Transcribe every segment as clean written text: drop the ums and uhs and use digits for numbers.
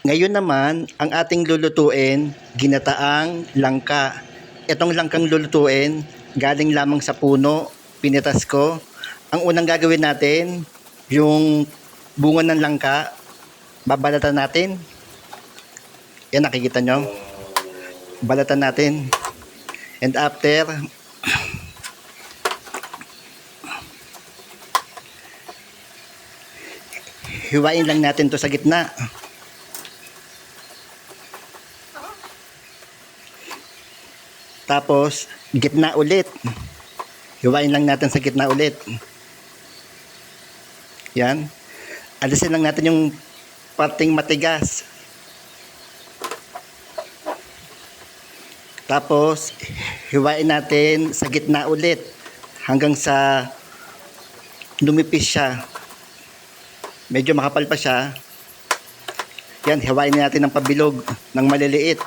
Ngayon naman, ang ating lulutuin, ginataang langka. Itong langkang lulutuin, galing lamang sa puno, pinitas ko. Ang unang gagawin natin, yung bunga ng langka, babalatan natin. Yan, nakikita nyo? Balatan natin. And after, hiwain lang natin to sa gitna. Tapos, gitna ulit. Hiwain lang natin sa gitna ulit. Yan. Alisin lang natin yung parting matigas. Tapos, hiwain natin sa gitna ulit hanggang sa lumipis siya. Medyo makapal pa siya. Yan, hiwain natin ng pabilog ng maliliit.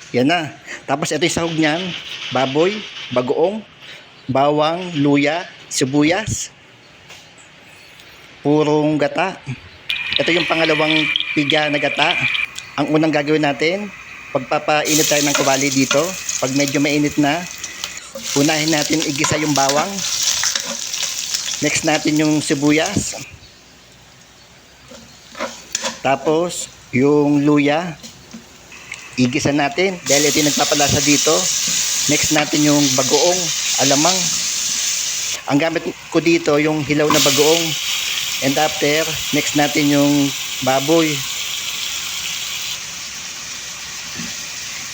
Yan na. Tapos ito yung sahog niyan, baboy, bagoong, bawang, luya, sibuyas, purong gata. Ito yung pangalawang piga na gata. Ang unang gagawin natin, pagpapainit tayo ng kawali dito. Pag medyo mainit na, unahin natin igisa yung bawang. Next natin yung sibuyas. Tapos, yung luya. Igisa natin dahil ito yung nagpapalasa dito. Next natin yung bagoong, alamang. Ang gamit ko dito yung hilaw na bagoong. And after, next natin yung baboy.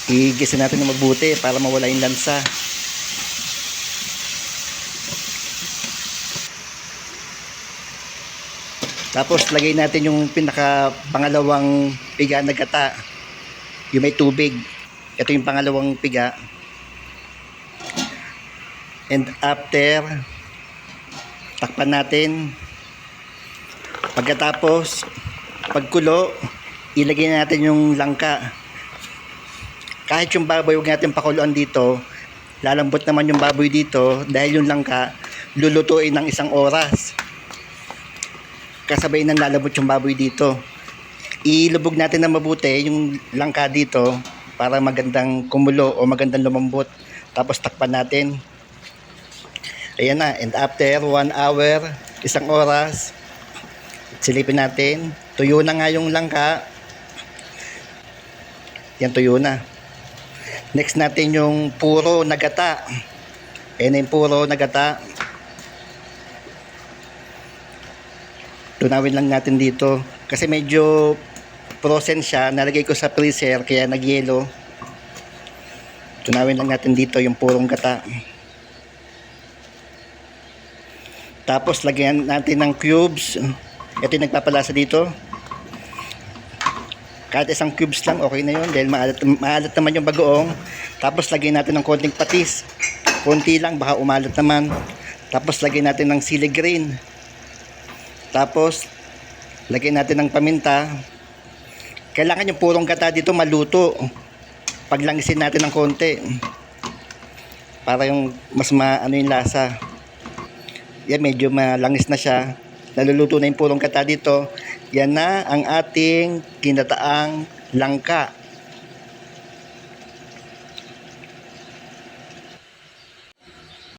Igisa natin ng mabuti para mawala yung lansa. Tapos lagay natin yung pinaka pangalawang piga na gata. Yung may tubig. Ito yung pangalawang piga. And after, takpan natin. Pagkatapos, pagkulo, ilagay natin yung langka. Kahit yung baboy, huwag natin pakuluan dito. Lalambot naman yung baboy dito dahil yung langka lulutuin ng 1 oras. Kasabay nang lalambot yung baboy dito. Ilubog natin na mabuti yung langka dito para magandang kumulo o magandang lumambot. Tapos takpan natin. Ayan na. And after 1 hour, 1 oras, silipin natin. Tuyo na nga yung langka. Yan, tuyo na. Next natin yung puro na gata. Ayan yung puro na gata. Tunawin lang natin dito. Kasi medyo frozen siya, nalagay ko sa freezer kaya nagyelo. Tunawin lang natin dito yung purong gata. Tapos lagyan natin ng cubes. Ito yung nagpapalasa dito. Kahit 1 cubes lang, okay na yun dahil maalat naman yung bagoong. Tapos lagyan natin ng konting patis. Konti lang, baka umalat naman. Tapos lagyan natin ng sili green. Tapos lagyan natin ng paminta. Kailangan yung purong gata dito maluto. Paglangisin natin ng konti. Para yung mas maano yung lasa. Yan, medyo malangis na siya. Naluluto na yung purong gata dito. Yan na ang ating ginataang langka.